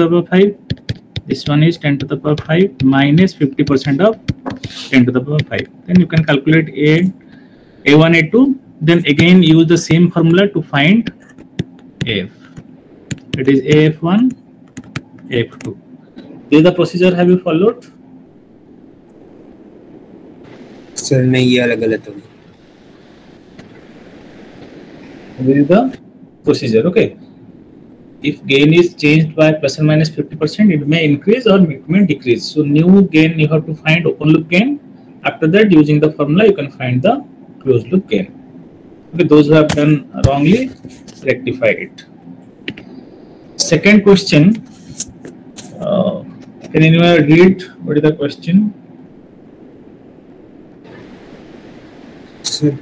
to the power 5. This one is 10 to the power 5 minus 50% of 10 to the power 5. Then you can calculate A1, A2. Then again use the same formula to find AF. It is AF1, AF2. This is the procedure have you followed? Sir, नहीं ये अलग गलत हो गया. This is the procedure. Okay. If gain is changed by plus or minus 50%, it may increase or it may decrease. So new gain you have to find open loop gain. After that, using the formula, you can find the closed loop gain. Okay, those who have done wrongly, rectify it. Second question. Can anyone read what is the question? Sir.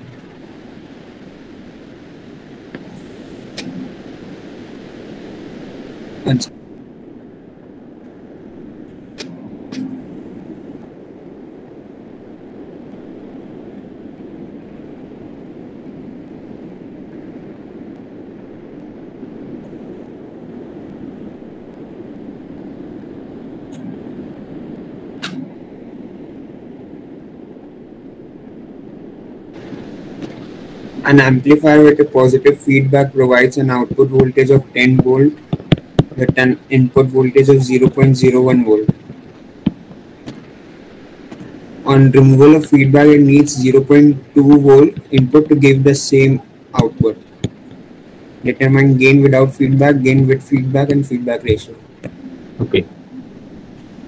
An amplifier with a positive feedback provides an output voltage of 10 volt with an input voltage of 0.01 volt. On removal of feedback, it needs 0.2 volt input to give the same output. Determine gain without feedback, gain with feedback, and feedback ratio. Okay.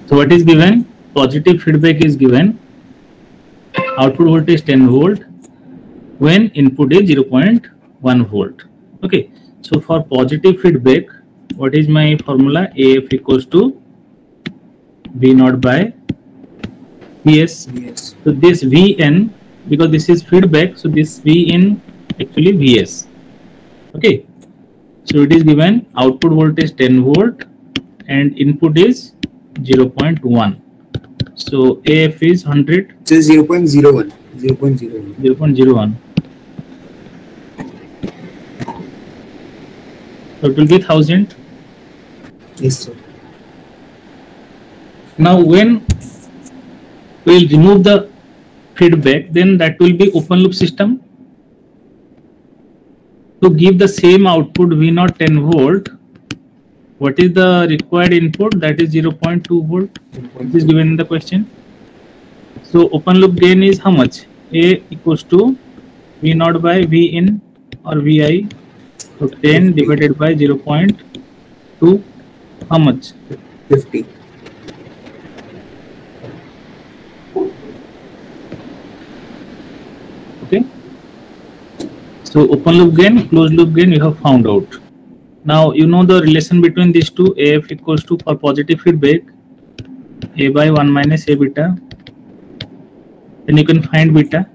So what is given? Positive feedback is given. Output voltage 10 volt. When input is 0.1 volt. Okay, so for positive feedback, what is my formula? AF equals to V naught by Vs. Yes. So this Vn, because this is feedback, so this Vn actually Vs. Okay, so it is given output voltage 10 volt and input is 0.1. So AF is 100. So 0.01. 0.01. 0.01. So it will be 1000. Yes, sir. Now when we will remove the feedback, then that will be open loop system. To give the same output V0 10 volt, what is the required input? That is 0.2 volt. This is given in the question. So open loop gain is how much? A equals to V0 by V in or Vi. So 10 divided by 0.2, how much? 50. Okay. So open loop gain, closed loop gain, you have found out. Now you know the relation between these two. AF equals to, for positive feedback, A by 1 minus A beta. Then you can find beta.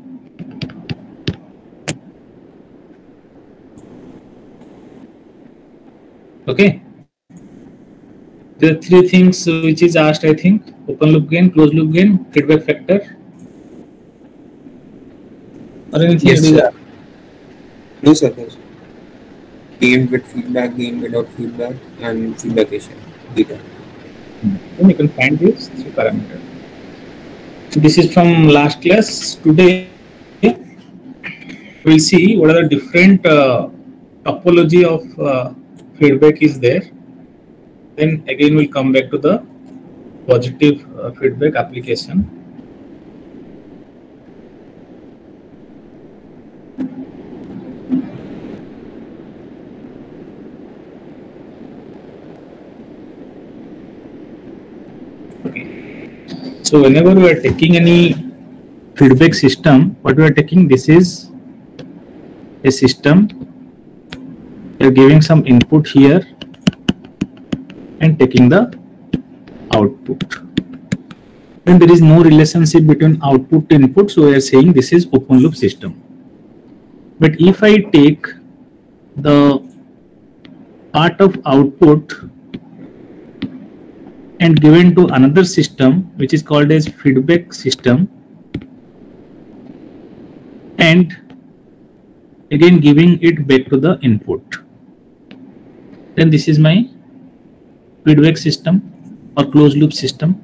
Okay. There are three things which is asked, I think. Open loop gain, closed loop gain, feedback factor. Or anything? Yes, sir. No, sir. No, sir. Gain with feedback, gain without feedback, and feedback ratio. Beta. Then you can find these three parameters. So this is from last class. Today we'll see what are the different topology of feedback is there. Then again we'll come back to the positive feedback application. Okay. So whenever we are taking any feedback system, what we are taking, this is a system. We are giving some input here and taking the output. Then there is no relationship between output to input, so we are saying this is open loop system. But if I take the part of output and given to another system which is called as feedback system, and again giving it back to the input, then this is my feedback system or closed loop system.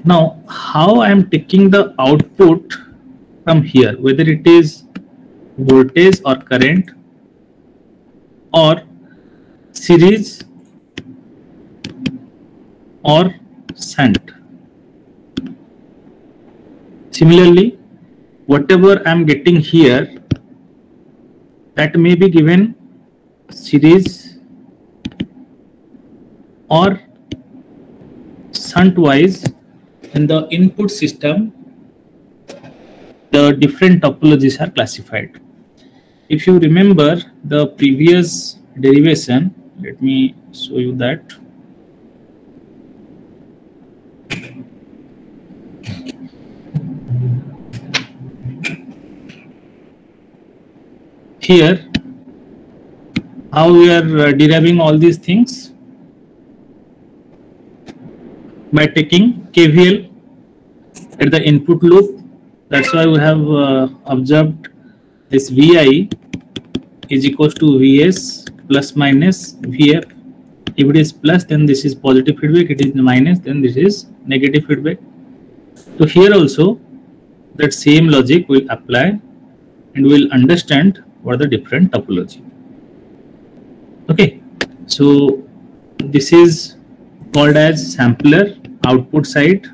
Now, how I am taking the output from here, whether it is voltage or current or series or shunt. Similarly, whatever I am getting here, that may be given series or shunt wise. In the input system, the different topologies are classified. If you remember the previous derivation, let me show you that. Here, how we are deriving all these things? By taking KVL at the input loop. That's why we have observed this VI is equals to Vs plus minus Vf. If it is plus, then this is positive feedback. It is minus, then this is negative feedback. So here also that same logic will apply, and we'll understand what are the different topology. Okay, so this is called as sampler output side,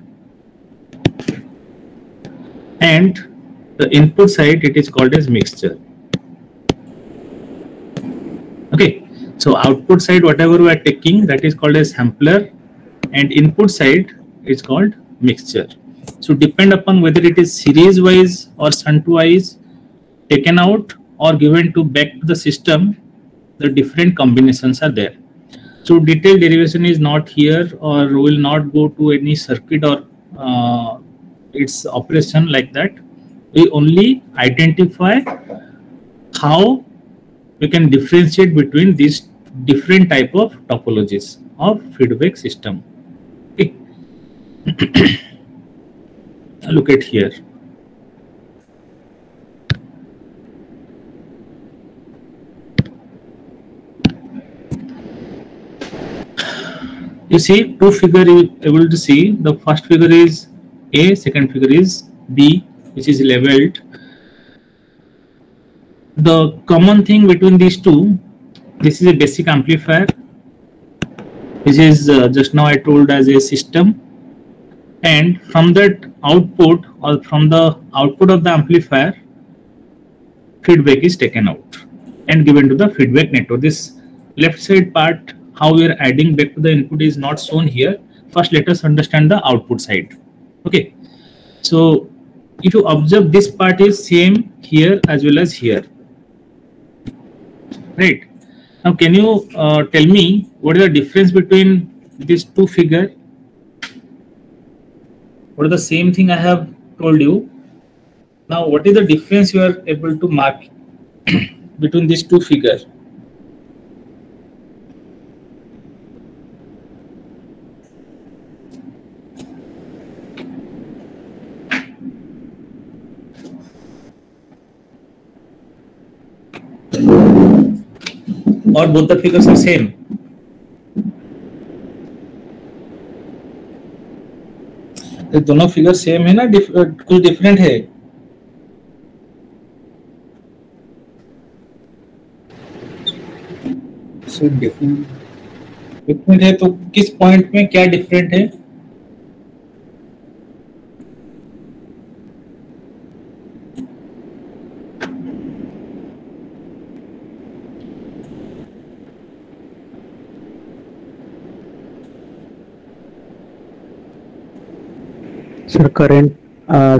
and the input side it is called as mixture. Okay, so output side whatever we are taking, that is called as sampler, and input side is called mixture. So depend upon whether it is series wise or shunt wise taken out or given to back to the system, the different combinations are there. So detailed derivation is not here, or will not go to any circuit or its operation like that. We only identify how we can differentiate between these different type of topologies of feedback system. Okay. Look at here. You see two figure you able to see. The first figure is A, second figure is B, which is leveled. The common thing between these two, this is a basic amplifier. This is just now I told as a system, and from that output or from the output of the amplifier, feedback is taken out and given to the feedback network. This left side part, how we are adding back to the input, is not shown here. First, let us understand the output side. Okay, so if you observe, this part is same here as well as here, right? Now, can you tell me what is the difference between these two figures? What is the same thing I have told you? Now, what is the difference you are able to mark between these two figures? Or both the figures are same? ये दोनों figure same है ना, कुछ different है? Different है तो किस point में क्या डिफरेंट है? Sir current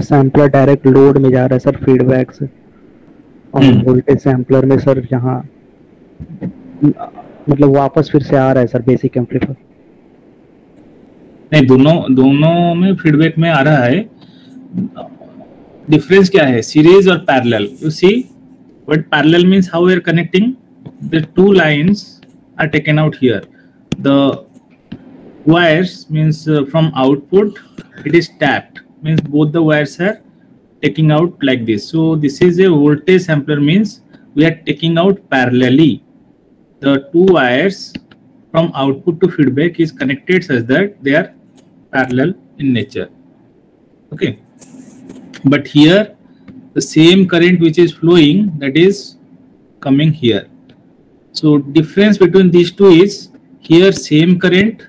sampler direct load में जा रहा है सर फीडबैक से, और वोल्टेज सैम्पलर में सर यहाँ मतलब वापस फिर से आ रहा है सर बेसिक एम्पलीफायर। नहीं, दोनों में फीडबैक में आ रहा है। डिफरेंस क्या है? सीरीज और parallel. You see what parallel means, how we are connecting the two lines are taken out here. The wires means from output it is tapped, means both the wires are taking out like this. So this is a voltage sampler, means we are taking out parallelly. the two wires from output to feedback is connected such that they are parallel in nature. Okay, but here the same current which is flowing, that is coming here. So difference between these two is here same current,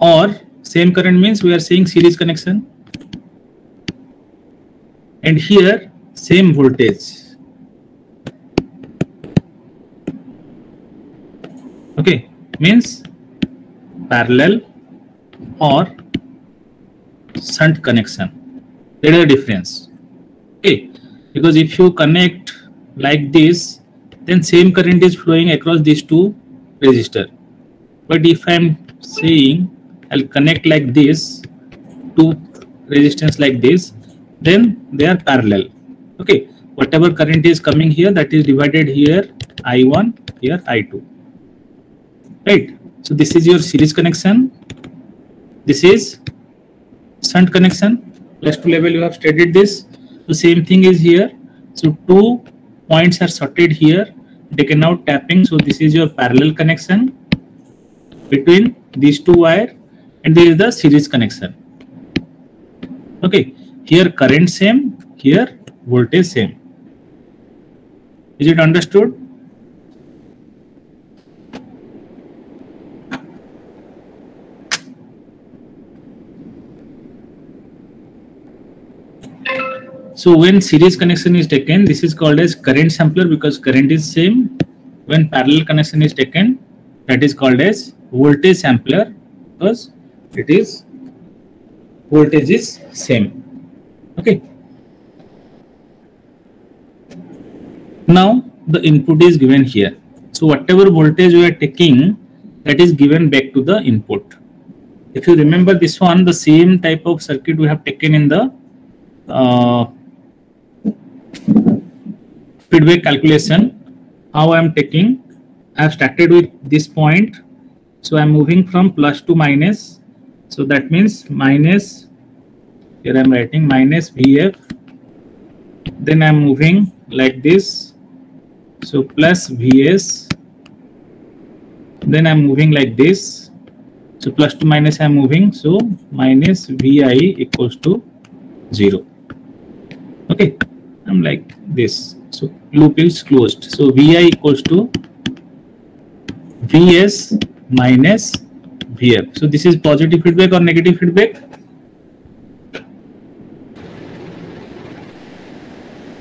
or same current means we are saying series connection, and here same voltage. Okay, means parallel or shunt connection. That is the difference. Okay, because if you connect like this, then same current is flowing across these two resistors. But if I am saying I'll connect like this, two resistance like this, then they are parallel. Okay, whatever current is coming here, that is divided here I1, here I2. Right, so this is your series connection, this is shunt connection. +2 level you have studied this. The same thing is here. So two points are sorted here, taken out tapping. So this is your parallel connection between these two wires, and this is the series connection. Okay, here current same, here voltage same. Is it understood? So when series connection is taken, this is called as current sampler because current is same. When parallel connection is taken, that is called as voltage sampler because it is voltage is same. Okay. Now the input is given here. So whatever voltage we are taking, that is given back to the input. If you remember this one, the same type of circuit we have taken in the feedback calculation. How I am taking, I have started with this point, so I am moving from plus to minus, so that means minus, here I am writing minus Vf, then I am moving like this, so plus Vs, then I am moving like this, so plus to minus I am moving, so minus Vi equals to 0. Okay, I'm like this. So loop is closed. So Vi equals to Vs minus Vf. So this is positive feedback or negative feedback?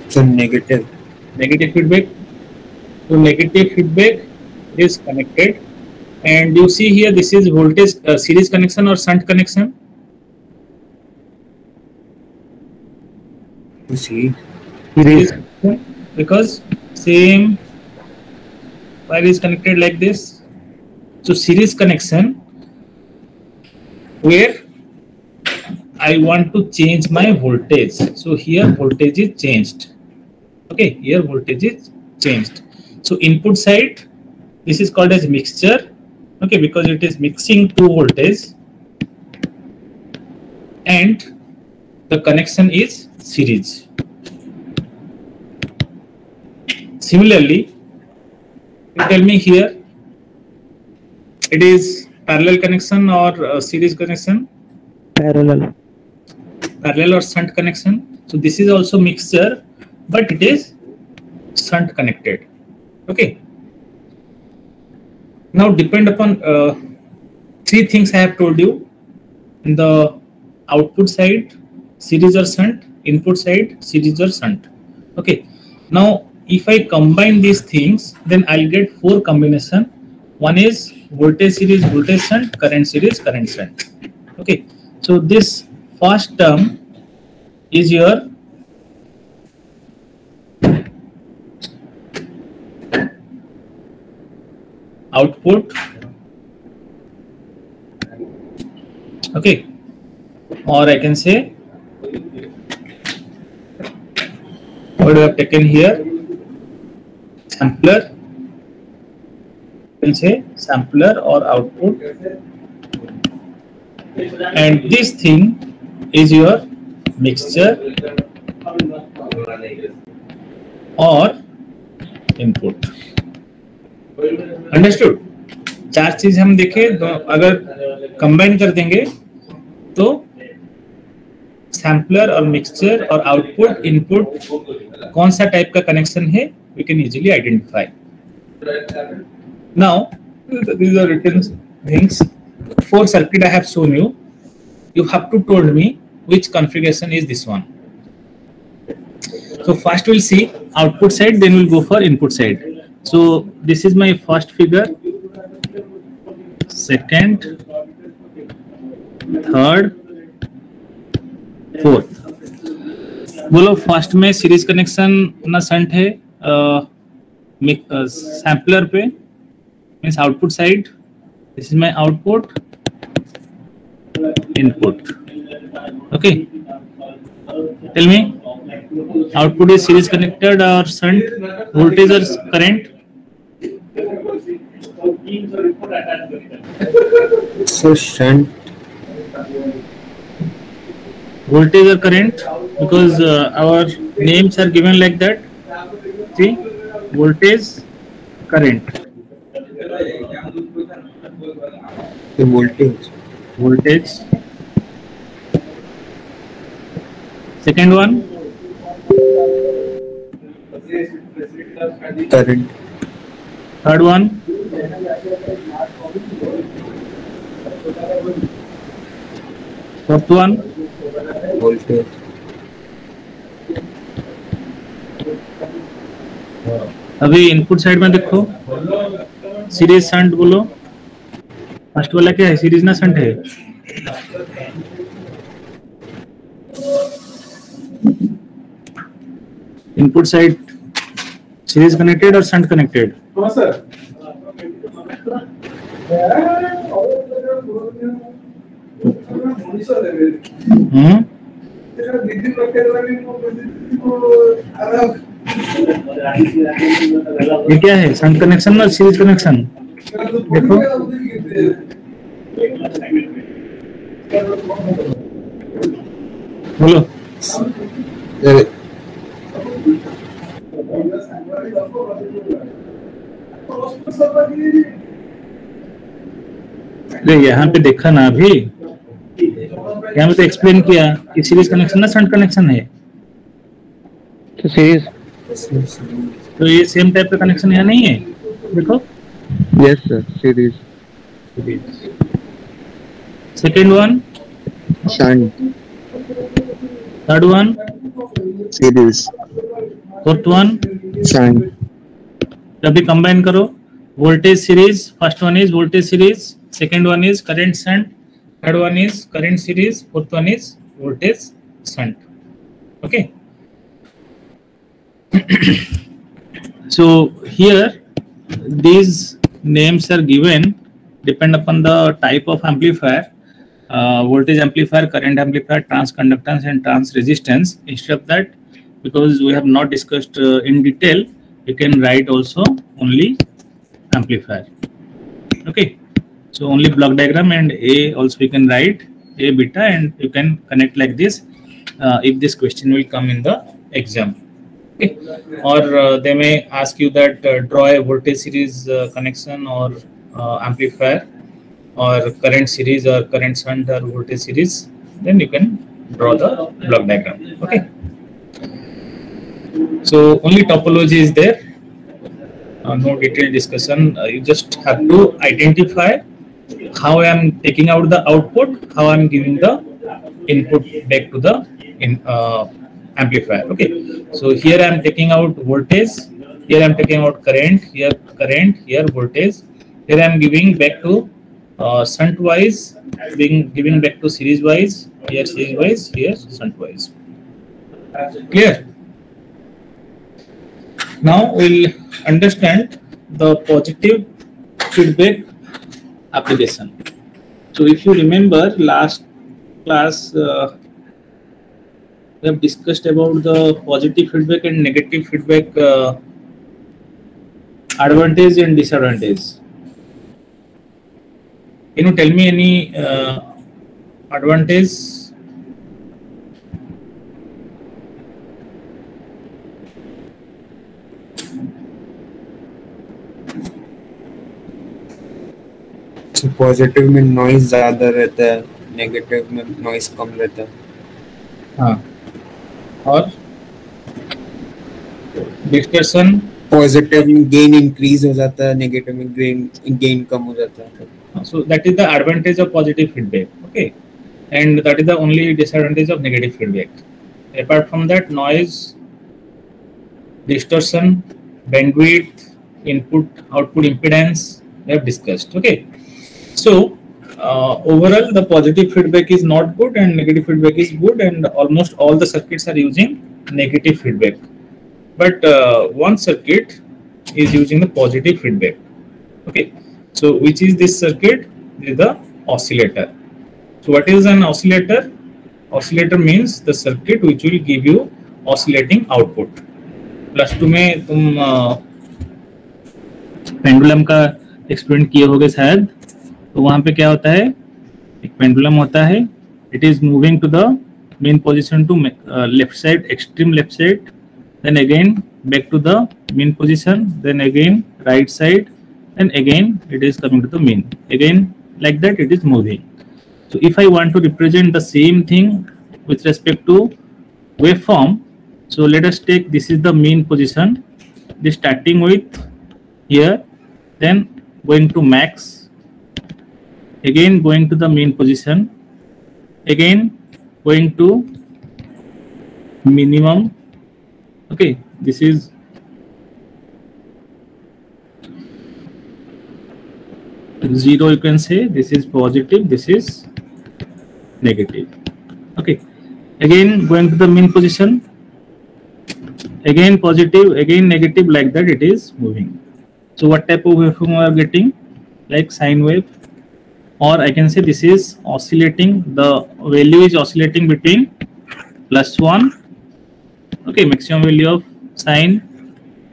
So negative. Negative feedback. So negative feedback is connected, and you see here this is voltage series connection or shunt connection. You see, Series because same wire is connected like this. So series connection where I want to change my voltage. So here voltage is changed. Okay, here voltage is changed. So input side, this is called as mixture. Okay, because it is mixing two voltage, and the connection is series. Similarly, you tell me here, it is parallel connection or series connection? Parallel. Parallel or shunt connection. So this is also mixture, but it is shunt connected. Okay. Now depend upon three things I have told you. In the output side, series or shunt. Input side, series or shunt. Okay. Now if I combine these things, then I'll get four combination. One is voltage series, voltage shunt, current series, current shunt. Okay. So this first term is your output. Okay. Or I can say what we have taken here, sampler. You can say sampler or output, and this thing is your mixture or input. Understood? 4 चीज हम देखे, तो अगर combine कर देंगे तो sampler और mixture और आउटपुट इनपुट कौन सा टाइप का कनेक्शन है, we can easily identify. Now these are written things. 4 circuit I have shown you. You have to told me which configuration is this one. So first we'll see output side, then we'll go for input side. So this is my first figure, second, third, fourth. बोलो first में series connection ना shunt है sampler पे, means output side. This is my output, input. Okay, tell me output is series connected और shunt, voltage और current. So shunt. Voltage or current, because our names are given like that. See, voltage, current. The voltage. Voltage. Second one, Current. third one, fourth one, Voltage. अभी input side में देखो, series shunt बोलो। First वाला क्या है, series ना shunt है? Input side series connected और शंट कनेक्टेड। ये क्या है, शंट कनेक्शन और सीरीज कनेक्शन? देखो बोलो। यहाँ पे देखा ना, अभी यहाँ पे तो एक्सप्लेन किया कि सीरीज कनेक्शन ना शंट कनेक्शन है। तो सीरीज, तो ये सेम टाइप का कनेक्शन यहाँ नहीं है, देखो। Yes sir, series. Second one, shunt. Third one, series. Fourth one, shunt. अभी कंबाइन करो, voltage series. First one is voltage series, second one is current shunt, third one is current series, fourth one is voltage shunt. Okay, so here these names are given depend upon the type of amplifier, voltage amplifier, current amplifier, transconductance and trans resistance. Instead of that, because we have not discussed in detail, you can write also only amplifier. Okay, so only block diagram and A also you can write A beta, and you can connect like this if this question will come in the exam. Okay. Or they may ask you that draw a voltage series connection or amplifier, or current series or current shunt or voltage series, then you can draw the block diagram. Okay, so only topology is there, no detailed discussion. You just have to identify how I am taking out the output, how I am giving the input back to the amplifier. Okay, so here I am taking out voltage, here I am taking out current, here voltage, here I am giving back to shunt wise, giving back to series wise, here series wise, here shunt wise. Clear? Now we'll understand the positive feedback application. So if you remember last class, we have discussed about the positive feedback and negative feedback advantage and disadvantage. Can you tell me any advantage? So positive में noise ज्यादा रहता है, negative में noise कम रहता है. हाँ, और distortion positive में गेन इंक्रीज हो जाता है, नेगेटिव में गेन कम हो जाता है. so that is the advantage of positive feedback, okay, and that is the only disadvantage of negative feedback. Apart from that, noise, distortion, bandwidth, input output impedance we have discussed, okay. So overall the positive feedback is not good and negative feedback is good, and almost all the circuits are using negative feedback, but one circuit is using the positive feedback, okay. So which is this circuit? This is the oscillator. So what is an oscillator? Oscillator means the circuit which will give you oscillating output. Plus 2 में तुम pendulum का experiment किए होगे शायद, तो वहां पे क्या होता है, एक पेंडुलम होता है, it is moving to the mean position to left side, extreme left side, then again back to the mean position, then again right side, and again it is coming to the mean, again like that it is moving. So if I want to represent the same thing with respect to waveform, so let us take this is the mean position, this starting with here, then going to max, again going to the mean position, again going to minimum, okay. This is zero, you can say this is positive, this is negative, okay. Again going to the mean position, again positive, again negative, like that it is moving. So what type of waveform we are getting? Like sine wave, or I can say this is oscillating, the value is oscillating between +1, okay, maximum value of sine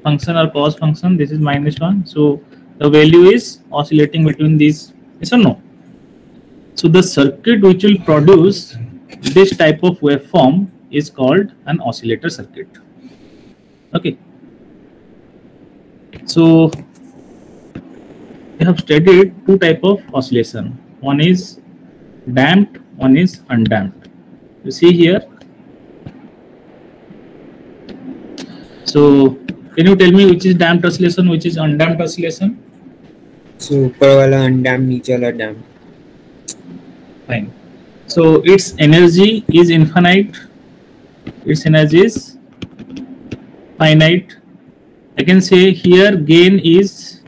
function or cos function, this is -1, so the value is oscillating between these, yes or no? So the circuit which will produce this type of waveform is called an oscillator circuit, okay. So we have studied two type of oscillation, one is damped, one is undamped. You see here, so can you tell me which is damped oscillation, which is undamped oscillation? So ऊपर वाला undamped, नीचे वाला damped. Fine. So its energy is infinite, its energy is finite. I can say here gain is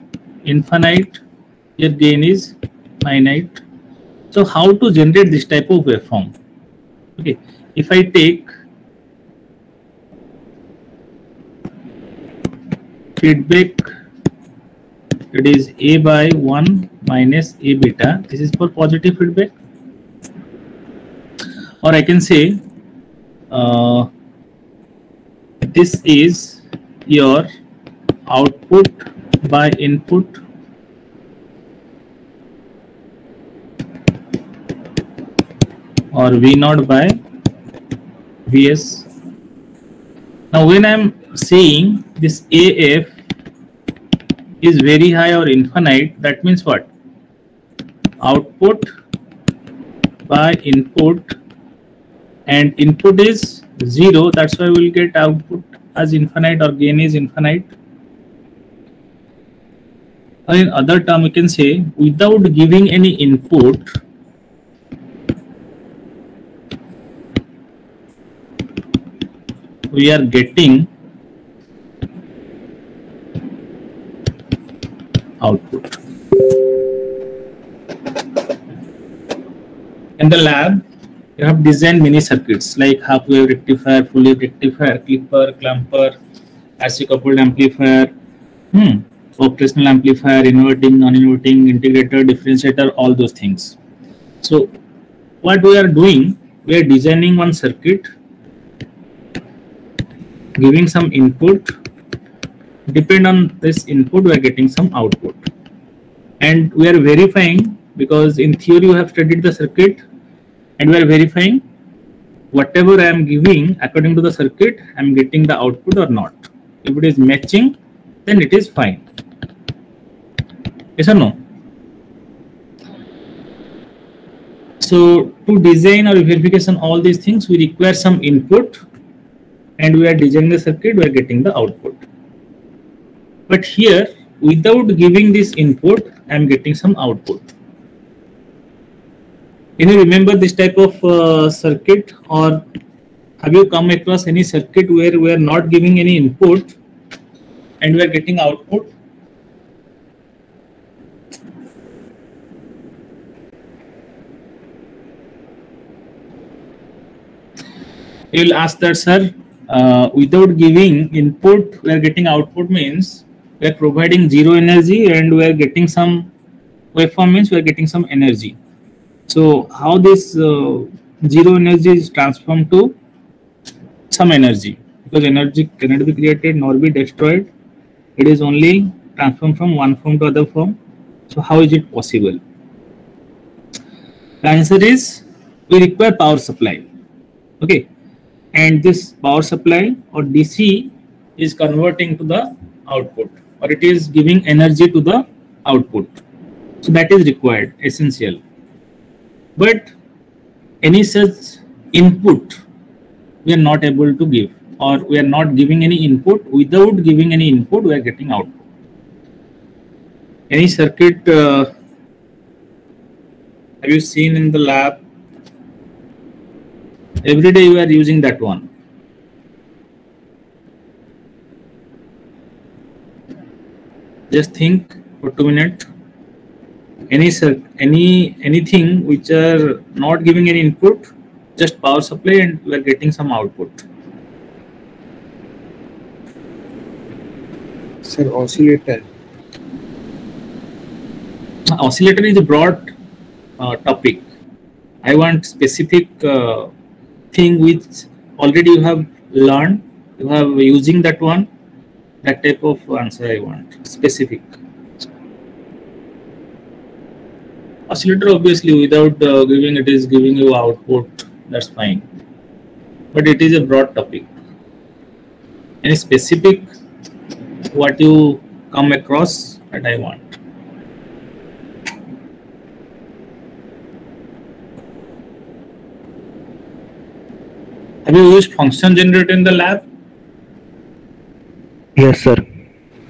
infinite, here gain is finite. So how to generate this type of waveform? Okay, if I take feedback, it is A by 1 minus A beta, this is for positive feedback, or I can say this is your output by input or V0 by Vs. Now when I am saying this AF is very high or infinite, that means what? Output by input, and input is 0, that's why we will get output as infinite or gain is infinite. Or in other term we can say without giving any input, we are getting output. In the lab, you have designed many circuits like half wave rectifier, full wave rectifier, clipper, clumper, RC coupled amplifier, operational amplifier, inverting, non-inverting, integrator, differentiator, all those things. So what we are doing, we are designing one circuit, giving some input, depend on this input we are getting some output, and we are verifying, because in theory you have studied the circuit, and we are verifying whatever I am giving according to the circuit, I am getting the output or not. If it is matching, then it is fine. Yes or no? So to design or verification all these things, we require some input, and we are designing the circuit, we are getting the output. But here, without giving this input, I am getting some output. Can you remember this type of circuit, or have you come across any circuit where we are not giving any input and we are getting output? You will ask that, sir, without giving input, we are getting output means we are providing zero energy and we are getting some waveform means we are getting some energy. So how this zero energy is transformed to some energy, because energy cannot be created nor be destroyed. It is only transformed from one form to other form. So how is it possible? The answer is we require power supply. Okay. And this power supply or DC is converting to the output, or it is giving energy to the output. So that is required, essential. But any such input we are not able to give, or we are not giving any input. Without giving any input, we are getting output. Any circuit have you seen in the lab? Every day you are using that one. Just think for 2 minutes. Anything which are not giving any input, just power supply, and we are getting some output. Sir, oscillator. Oscillator is a broad topic. I want specific thing which already you have learned, you have using that one, that type of answer I want, specific. Oscillator, obviously without giving, it is giving you output, that's fine, but it is a broad topic. Any specific what you come across that I want? Have you used function generator in the lab? Yes, sir.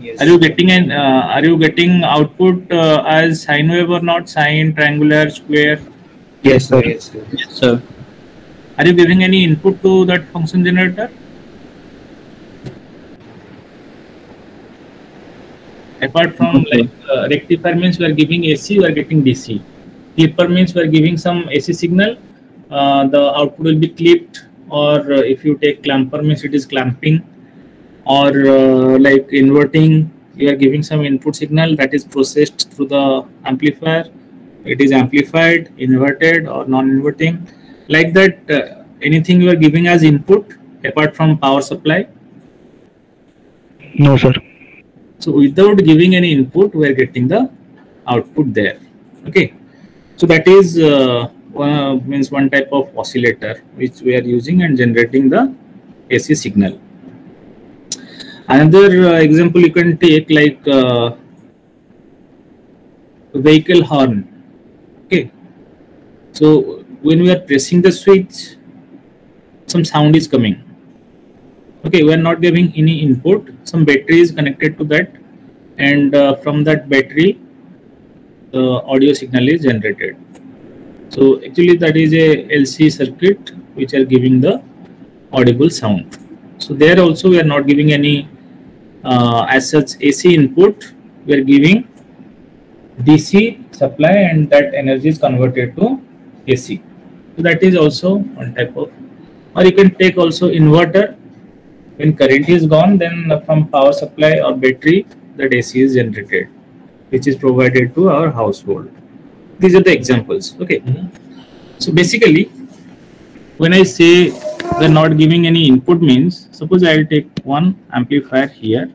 Yes. Are you getting output as sine wave or not? Sine, triangular, square? Yes, sir. Yes, sir. Yes, sir. Are you giving any input to that function generator? Apart from like rectifier means we are giving AC, we are getting DC. Clipper means we are giving some AC signal. The output will be clipped, or if you take clamper means it is clamping, or like inverting, you are giving some input signal that is processed through the amplifier. It is amplified, inverted, or non-inverting. Like that, anything you are giving as input apart from power supply? No, sir. So without giving any input, we are getting the output there. Okay. So that is means one type of oscillator which we are using and generating the AC signal. Another example you can take, like vehicle horn. Okay. So when we are pressing the switch, some sound is coming. Okay, we are not giving any input. Some battery is connected to that, and from that battery, the audio signal is generated. So actually, that is a LC circuit which are giving the audible sound. So there also we are not giving any as such AC input. We are giving DC supply, and that energy is converted to AC. So that is also one type of. Or you can take also inverter. When current is gone, then from power supply or battery, that AC is generated, which is provided to our household. These are the examples. Okay. So basically, when I say we're not giving any input means, suppose I'll take one amplifier here.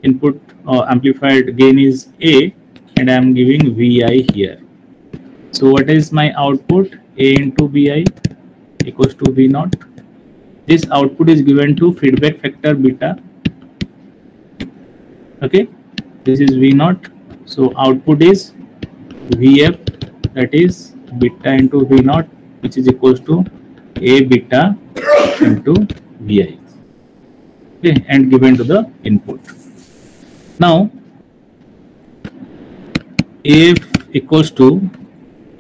Input or amplified gain is A, and I'm giving VI here. So what is my output? A into VI equals to V naught. This output is given to feedback factor beta. Okay, this is V naught. So output is VF, that is beta into V naught, which is equals to A beta into Vi. Okay, and given to the input. Now, AF equals to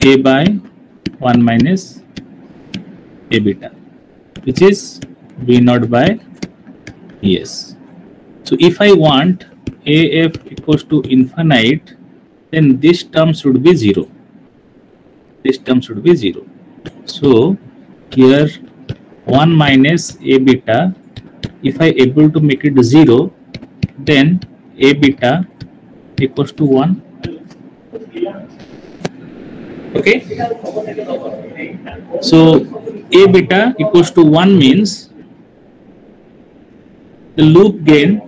A by 1 minus A beta, which is V naught by Es. So if I want AF equals to infinite, then this term should be 0. This term should be 0. So here 1 minus A beta, if I able to make it 0, then A beta equals to 1. Okay. So A beta equals to 1 means the loop gain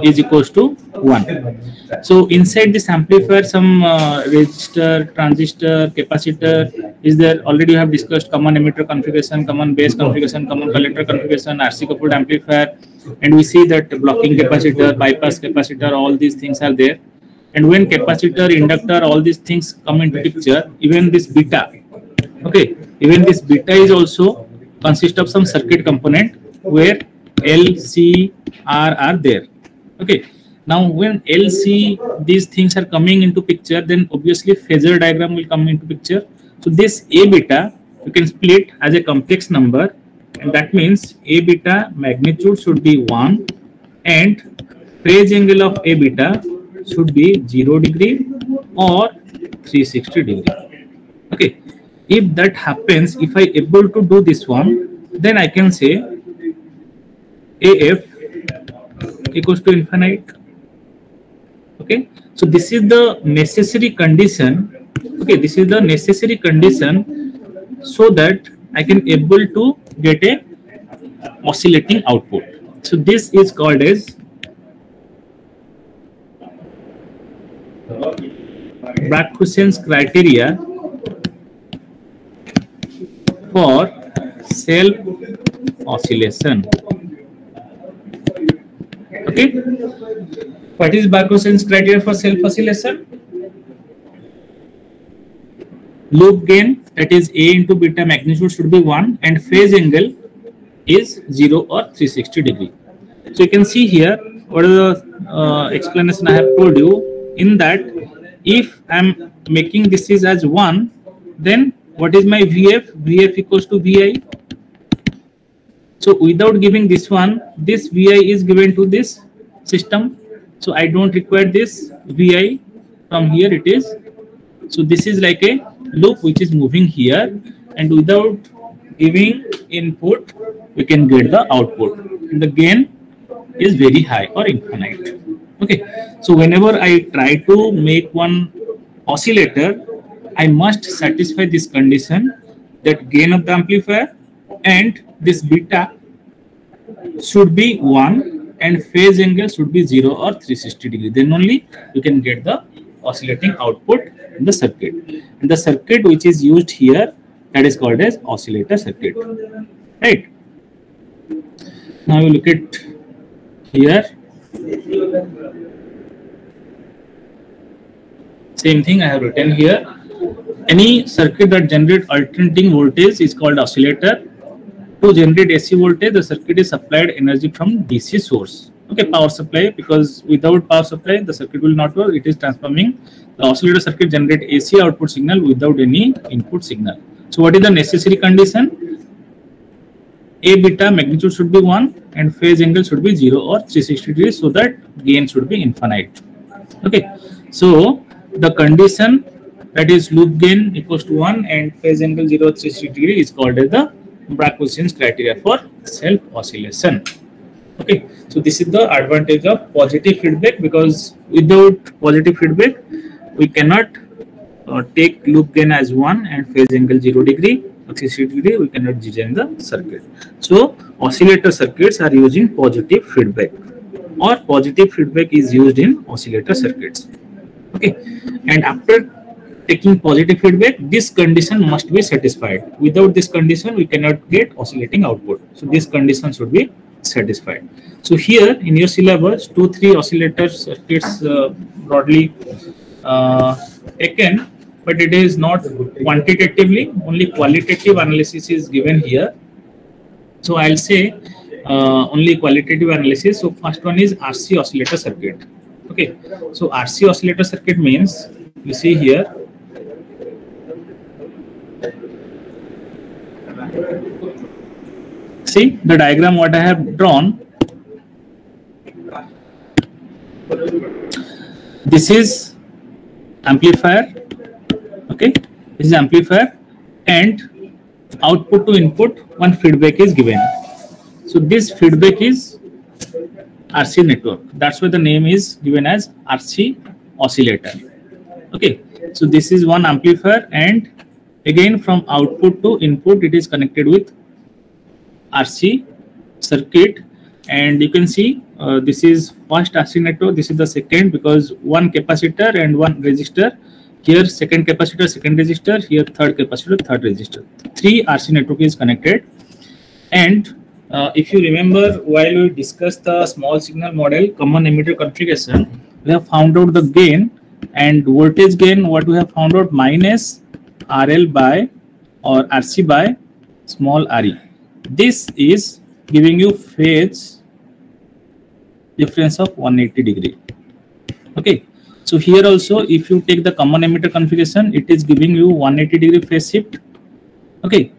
is equals to 1. So inside this amplifier, some resistor, transistor, capacitor is there. Already you have discussed common emitter configuration, common base configuration, common collector configuration, RC coupled amplifier, and we see that blocking capacitor, bypass capacitor, all these things are there. And when capacitor, inductor, all these things come into picture, even this beta, okay, even this beta is also consist of some circuit component where L, C, R are there. Okay. Now when L, C, these things are coming into picture, then obviously Phasor diagram will come into picture. So this A beta you can split as a complex number, and that means A beta magnitude should be 1 and phase angle of A beta should be 0 degree or 360 degree. Okay. If that happens, if I able to do this one, then I can say AF equals to infinite. Okay, so this is the necessary condition. Okay, this is the necessary condition so that I can able to get a oscillating output. So this is called as Bragg-Hussein's criteria for self oscillation. Okay, what is Bragg-Hussein's criteria for self oscillation? Loop gain, that is A into beta magnitude, should be 1 and phase angle is 0 or 360 degree. So you can see here what is the explanation I have told you. In that, if I am making this is as 1, then what is my VF? VF equals to VI. So without giving this one, this VI is given to this system. So I don't require this VI. From here it is. So this is like a loop which is moving here, and without giving input, we can get the output. And the gain is very high or infinite. Okay. So whenever I try to make one oscillator, I must satisfy this condition that gain of the amplifier and this beta should be 1 and phase angle should be 0 or 360 degree. Then only you can get the oscillating output in the circuit. And the circuit which is used here, that is called as oscillator circuit. Right. Now you look at here. Same thing I have written here. Any circuit that generates alternating voltage is called oscillator. To generate AC voltage, the circuit is supplied energy from DC source. Okay, power supply, because without power supply, the circuit will not work. It is transforming. The oscillator circuit generates AC output signal without any input signal. So what is the necessary condition? A beta magnitude should be 1 and phase angle should be 0 or 360 degrees, so that gain should be infinite. Okay, so the condition, that is loop gain equals to 1 and phase angle 0 360 degree, is called as the Bragg-Hussein's criteria for self oscillation. Okay, so this is the advantage of positive feedback, because without positive feedback we cannot take loop gain as 1 and phase angle 0 degree or 360 degree, we cannot design the circuit. So oscillator circuits are using positive feedback, or positive feedback is used in oscillator circuits. Okay, and after taking positive feedback, this condition must be satisfied. Without this condition, we cannot get oscillating output. So this condition should be satisfied. So here in your syllabus, 2-3 oscillator circuits broadly taken, but it is not quantitatively, only qualitative analysis is given here. So I'll say only qualitative analysis. So first one is RC oscillator circuit. Okay, so RC oscillator circuit means, you see here, see the diagram what I have drawn. This is amplifier. Okay, this is amplifier, and output to input one feedback is given. So this feedback is RC network. That's why the name is given as RC oscillator. Okay, so this is one amplifier, and again from output to input it is connected with RC circuit, and you can see this is first RC network, this is the second, because one capacitor and one resistor. Here second capacitor, second resistor, here third capacitor, third resistor. 3 RC network is connected. And if you remember, while we discussed the small signal model common emitter configuration, we have found out the gain and voltage gain. What we have found out, minus RL by or RC by small re. This is giving you phase difference of 180 degree. Okay, so here also if you take the common emitter configuration, it is giving you 180 degree phase shift. Okay,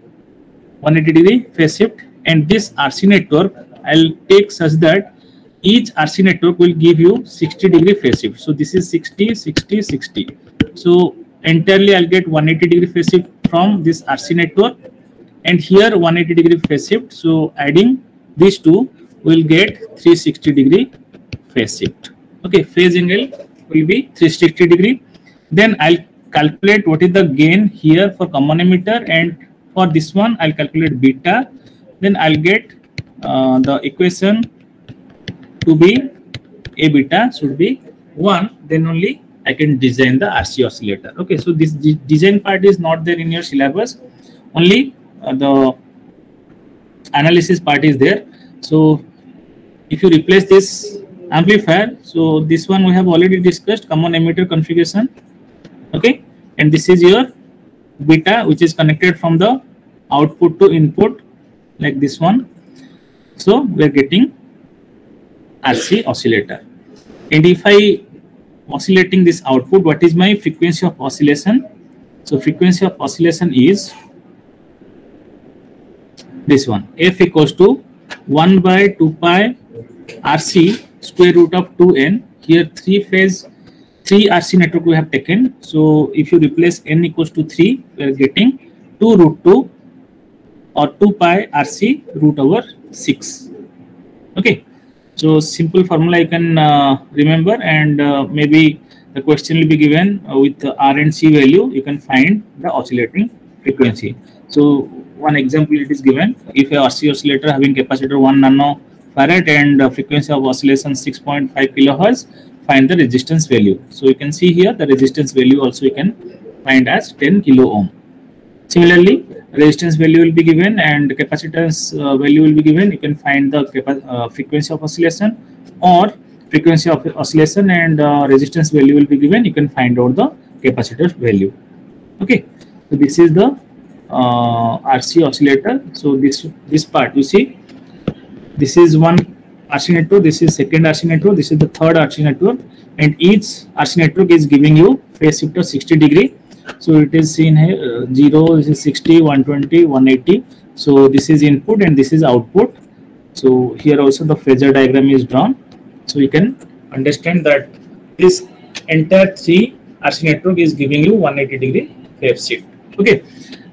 180 degree phase shift, and this RC network I'll take such that each RC network will give you 60 degree phase shift. So this is 60, 60, 60. So entirely I'll get 180 degree phase shift from this RC network, and here 180 degree phase shift. So adding these two will get 360 degree phase shift. Okay, phase angle will be 360 degree. Then I'll calculate what is the gain here for common emitter, and for this one I'll calculate beta. Then I'll get the equation to be A beta should be 1. Then only I can design the RC oscillator. Okay, so this design part is not there in your syllabus. Only the analysis part is there. So if you replace this amplifier, so this one we have already discussed, common emitter configuration. Okay, and this is your beta, which is connected from the output to input like this one. So we are getting RC oscillator. And if I oscillating this output, what is my frequency of oscillation? So frequency of oscillation is this one, F equals to 1 by 2 pi RC square root of 2n. Here 3 RC network we have taken. So if you replace n equals to 3, we are getting 2 root 2 or 2 pi RC root over 6. Okay, so simple formula you can remember, and maybe the question will be given with R and C value. You can find the oscillating frequency. So one example it is given: if a RC oscillator having capacitor 1 nanofarad and frequency of oscillation 6.5 kilohertz, find the resistance value. So you can see here the resistance value also you can find as 10 kilo ohm. Similarly, resistance value will be given and capacitance value will be given. You can find the frequency of oscillation, or frequency of oscillation and resistance value will be given. You can find out the capacitor value. Okay, so this is the RC oscillator. So this part you see, this is one RC network, this is second RC network, this is the third RC network, and each RC network is giving you phase shift of 60 degree. So it is seen here 0, this is 60, 120, 180. So this is input and this is output. So here also the phasor diagram is drawn. So you can understand that this entire 3 RC network is giving you 180 degree phase shift. Okay,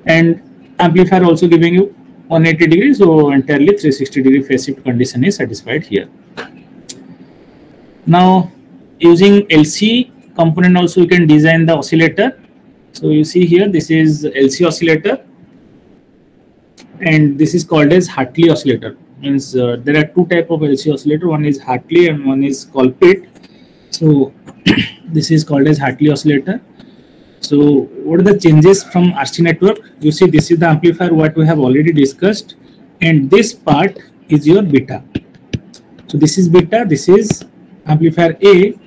and amplifier also giving you 180 degrees, so entirely 360 degree phase shift condition is satisfied here. Now using LC component also you can design the oscillator. So you see here, this is LC oscillator, and this is called as Hartley oscillator. Means there are 2 types of LC oscillator. One is Hartley and one is Colpit. So this is called as Hartley oscillator. So what are the changes from RC network? You see, this is the amplifier what we have already discussed, and this part is your beta. So this is beta, this is amplifier A,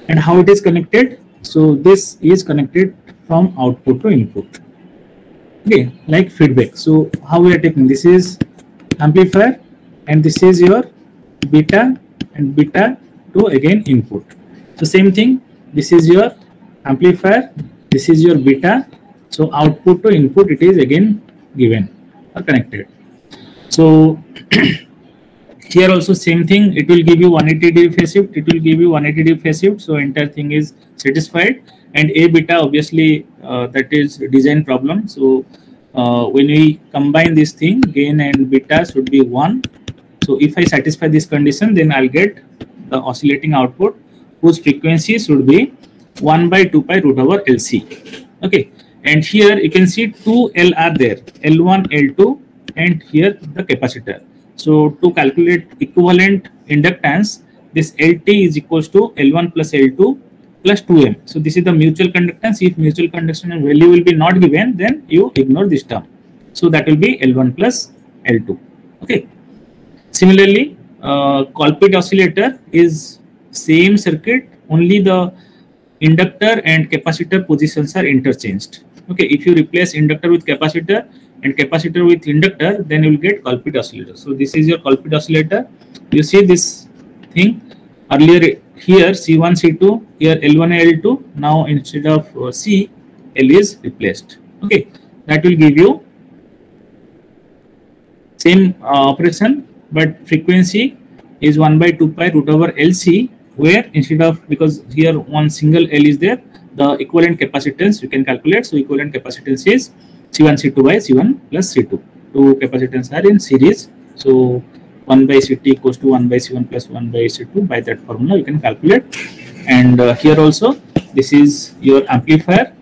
and how it is connected? So this is connected from output to input. Okay, like feedback. So how we are taking, this is amplifier and this is your beta and beta to again input. So same thing, this is your amplifier, this is your beta, so output to input it is again given or connected. So here also same thing, it will give you 180 degree phase shift, it will give you 180 degree phase shift, so entire thing is satisfied. And A beta obviously that is design problem. So when we combine this thing, gain and beta should be 1. So if I satisfy this condition, then I'll get the oscillating output whose frequency should be 1 by 2 pi root over LC. Okay, and here you can see 2 L are there, L1, L2, and here the capacitor. So to calculate equivalent inductance, this LT is equals to L1 plus L2 plus 2M. So this is the mutual conductance. If mutual conductance value will be not given, then you ignore this term. So that will be L1 plus L2. Okay. Similarly, Colpit oscillator is same circuit, only the inductor and capacitor positions are interchanged. Okay, if you replace inductor with capacitor and capacitor with inductor, then you will get Colpit oscillator. So this is your Colpit oscillator. You see this thing earlier here C1, C2, here L1 and L2. Now instead of C, L is replaced. Okay, that will give you same operation, but frequency is 1 by 2 pi root over LC, where instead of, because here one single L is there, the equivalent capacitance we can calculate. So equivalent capacitance is C1 C2 by C1 plus C2. Two capacitance are in series. So 1 by Ct equals to 1 by C1 plus 1 by C2. By that formula you can calculate. And here also this is your amplifier,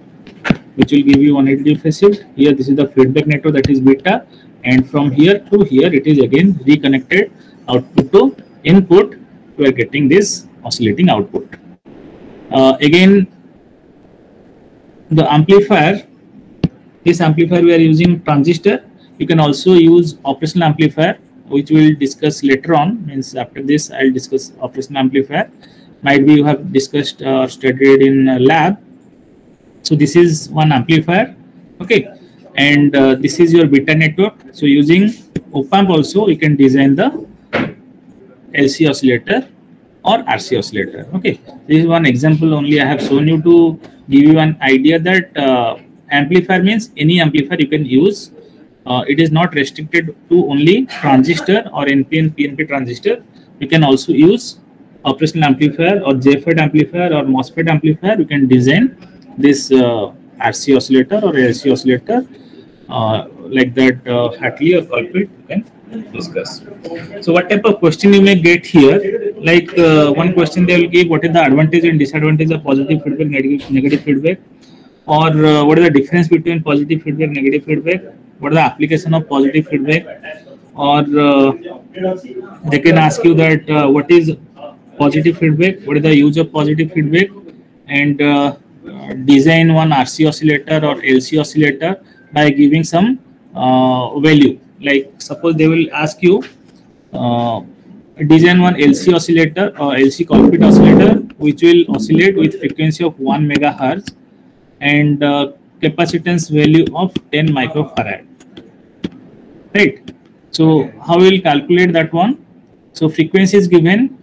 which will give you 180 degree phase shift. Here this is the feedback network, that is beta, and from here to here it is again reconnected output to input. We are getting this oscillating output. Again, the amplifier, this amplifier we are using transistor. You can also use operational amplifier, which we will discuss later on. Means after this I will discuss operational amplifier. Might be you have discussed or studied in lab. So this is one amplifier. Okay, and this is your beta network. So using op-amp also you can design the LC oscillator or RC oscillator. Okay, this is one example only I have shown you to give you an idea that amplifier means any amplifier you can use. It is not restricted to only transistor or NPN PNP transistor. You can also use operational amplifier or JFET amplifier or MOSFET amplifier. You can design this RC oscillator or LC oscillator like that Hartley or Colpit you can discuss. So what type of question you may get here, like one question they will give, what is the advantage and disadvantage of positive feedback, negative feedback, or what is the difference between positive feedback, negative feedback, what is the application of positive feedback, or they can ask you that what is positive feedback, what is the use of positive feedback, and design one RC oscillator or LC oscillator by giving some value. Like suppose they will ask you design one LC oscillator or LC Colpit oscillator which will oscillate with frequency of 1 megahertz and capacitance value of 10 microfarad. Right. So how we will calculate that one? So frequency is given,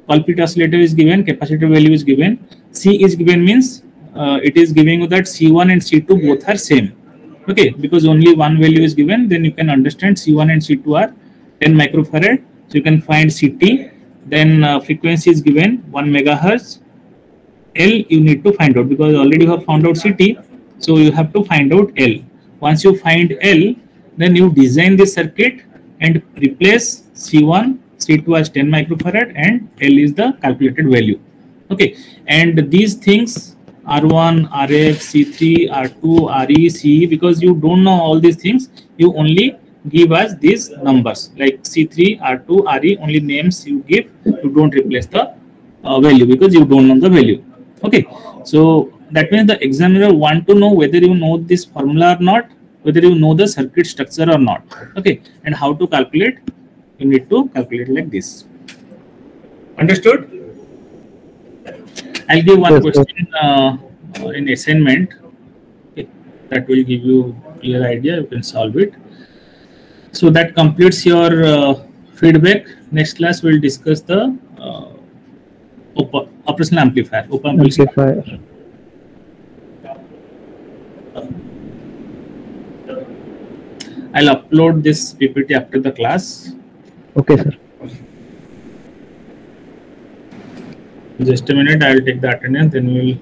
Colpit oscillator is given, capacitor value is given, C is given means it is giving you that C1 and C2 both are same. Okay, because only one value is given, then you can understand C1 and C2 are 10 microfarad. So you can find Ct, then frequency is given 1 megahertz. L you need to find out because already you have found out Ct, so you have to find out L. Once you find L, then you design this circuit and replace C1, C2 as 10 microfarad and L is the calculated value. Okay, and these things R1, RF, C3, R2, RE, CE, because you don't know all these things, you only give us these numbers like C3, R2, RE, only names you give, you don't replace the value because you don't know the value. Okay, so that means the examiner want to know whether you know this formula or not, whether you know the circuit structure or not. Okay, and how to calculate, you need to calculate like this. Understood? I'll give one question in assignment. that will give you clear idea. You can solve it. So that completes your feedback. Next class we'll discuss the operational amplifier. Amplifier. I'll upload this PPT after the class. Okay, sir. Just a minute, I'll take the attendance, then we'll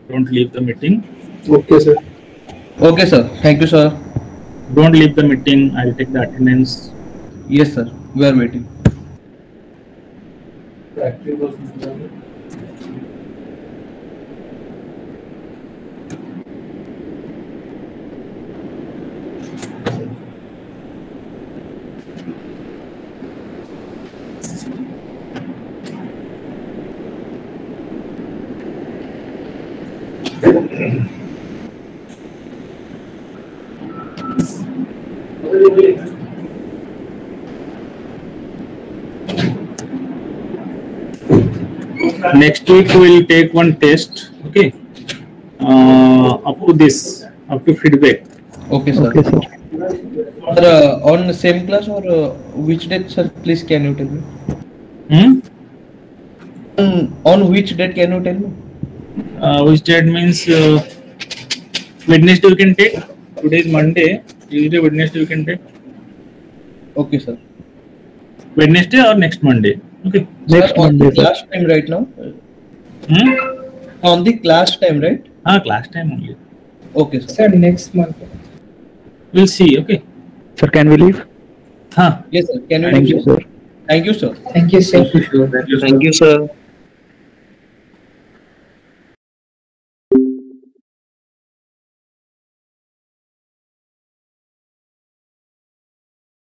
don't leave the meeting. Okay, sir. Okay, sir. Thank you, sir. Don't leave the meeting, I'll take the attendance. Yes, sir. We are waiting. Next week we'll take one test, okay, up to feedback. Okay, sir. Okay, sir. Sir, on the same class or which date, sir? Please, can you tell me? On which date can you tell me? Which date means Wednesday you can take. Today is Monday. Tuesday, Wednesday you can take. Okay, sir. Wednesday or next Monday. Okay. Next Sir, on Monday, the sir. class time right now? On the class time, right? Class time only. Okay, sir. Sir, next month. We'll see. Okay. Sir, can we leave? Yes, sir. Can you Thank leave, you, sir. Thank you, sir. Thank you, sir. Thank you, sir. Thank you, sir.